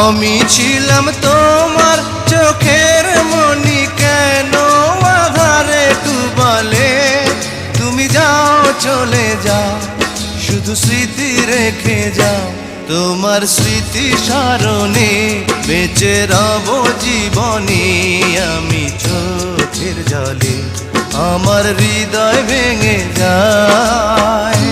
আমি ছিলাম তোমার চোখের মনি, কেন আধারে ডুবালে? তুমি যাও চলে যাও, শুধু স্মৃতি রেখে যাও। তোমার স্মৃতি স্মরণে বেঁচে রব জীবনে। আমি চোখের জলে আমার হৃদয় ভেঙে যায়।